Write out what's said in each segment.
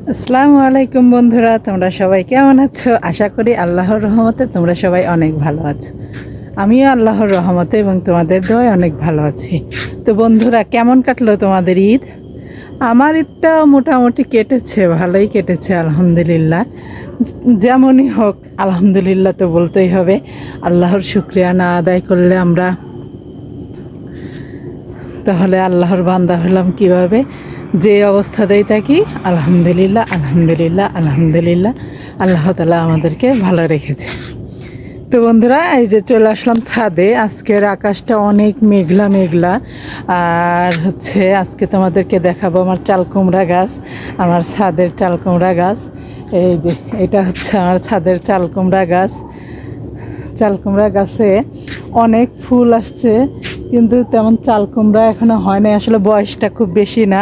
আসসালামু আলাইকুম বন্ধুরা, তোমরা সবাই কেমন আছো? আশা করি আল্লাহর রহমতে তোমরা সবাই অনেক ভালো আছো। আমিও আল্লাহর রহমতে এবং তোমাদের দোয়ায় অনেক ভালো আছি। তো বন্ধুরা, কেমন কাটলো তোমাদের ঈদ? আমার ঈদটা মোটামুটি কেটেছে, ভালোই কেটেছে আলহামদুলিল্লাহ। যেমনই হোক আলহামদুলিল্লাহ তো বলতেই হবে। আল্লাহর শুকরিয়া না আদায় করলে আমরা তাহলে আল্লাহর বান্দা হলাম কিভাবে? যে অবস্থাতেই থাকি আলহামদুলিল্লাহ আলহামদুলিল্লাহ আলহামদুলিল্লাহ, আল্লাহ তাআলা আমাদেরকে ভালো রেখেছে। তো বন্ধুরা, এই যে চলে আসলাম ছাদে। আজকের আকাশটা অনেক মেঘলা মেঘলা। আর আজকে তোমাদেরকে দেখাবো আমার চাল কুমড়া গাছ, আমার ছাদের চাল কুমড়া গাছ। এই যে এটা হচ্ছে আমার ছাদের চাল কুমড়া গাছ। চাল কুমড়া গাছে অনেক ফুল আসছে, কিন্তু তেমন চাল কুমড়া এখনো হয় নাই। আসলে বয়সটা খুব বেশি না,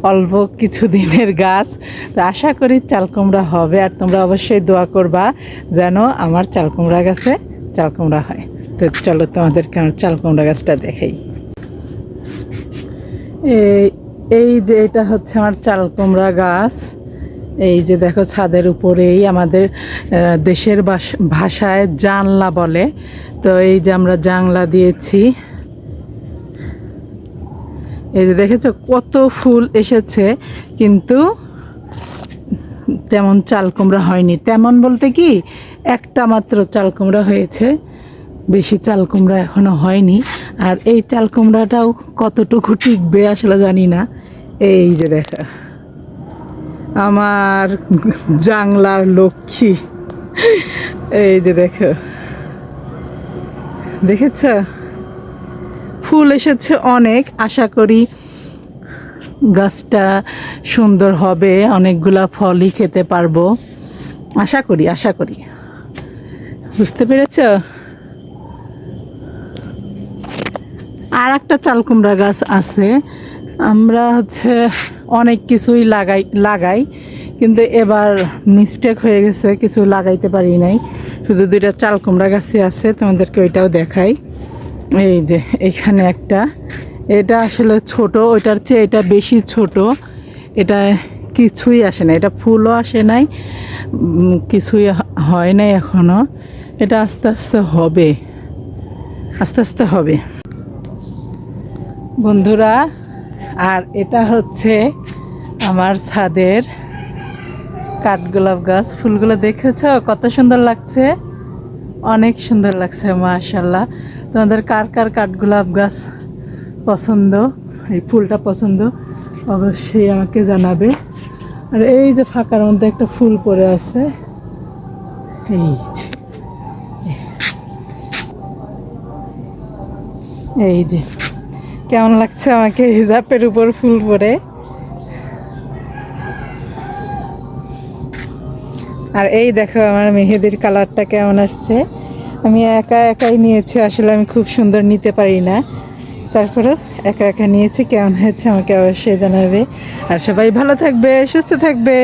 অল্প কিছু দিনের গাছ। তো আশা করি চাল কুমড়া হবে, আর তোমরা অবশ্যই দোয়া করবা যেন আমার চাল কুমড়া গাছে চাল কুমড়া হয়। তো চলো তোমাদেরকে আমার চাল কুমড়া গাছটা দেখাই। এই এই যে এটা হচ্ছে আমার চাল কুমড়া গাছ। এই যে দেখো, ছাদের উপরেই আমাদের দেশের ভাষায় জানলা বলে। তো এই যে আমরা জানলা দিয়েছি। এই যে দেখেছো কত ফুল এসেছে, কিন্তু তেমন চাল কুমড়া হয়নি। তেমন বলতে কি, একটা মাত্র চাল কুমড়া হয়েছে, বেশি চাল কুমড়া এখনো হয়নি। আর এই চাল কুমড়াটাও কতটুকু টিকবে আসলে জানি না। এই যে দেখো আমার জাংলার লক্ষ্মী, এই যে দেখো, দেখেছ ফুল এসেছে অনেক। আশা করি গাছটা সুন্দর হবে, অনেকগুলা ফলই খেতে পারবো, আশা করি আশা করি। বুঝতে পেরেছ? আর একটা চাল কুমড়া গাছ আছে। আমরা অনেক কিছুই লাগাই, কিন্তু এবার মিস্টেক হয়ে গেছে, কিছু লাগাইতে পারি নাই। শুধু দুইটা চাল কুমড়া গাছই আছে, তোমাদেরকে ওইটাও দেখাই। এই যে এখানে একটা, এটা আসলে ছোট, ওইটার চেয়ে এটা বেশি ছোট। এটা কিছুই আসে না, এটা ফুলও আসে নাই, কিছুই হয় নাই এখনো। এটা আস্তে আস্তে হবে, আস্তে আস্তে হবে বন্ধুরা। আর এটা হচ্ছে আমার ছাদের কাঠগোলাপ গাছ। ফুলগুলো দেখেছ কত সুন্দর লাগছে? অনেক সুন্দর লাগছে মাশাআল্লাহ। তোমাদের কার কার কাঠগোলাপ গাছ পছন্দ, এই ফুলটা পছন্দ, অবশ্যই আমাকে জানাবে। আর এই যে ফাঁকার মধ্যে একটা ফুল পড়ে আছে, এই যে এই যে কেমন লাগছে আমাকে হিজাবের উপর ফুল পরে? আর এই দেখো আমার মেহেদির কালারটা কেমন আসছে। আমি একা একাই নিয়েছি, আসলে আমি খুব সুন্দর নিতে পারি না, তারপরে একা একা নিয়েছি। কেমন হয়েছে আমাকে অবশ্যই জানাবে। আর সবাই ভালো থাকবে, সুস্থ থাকবে।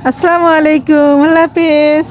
আসসালামু আলাইকুম, আল্লাহ হাফেজ।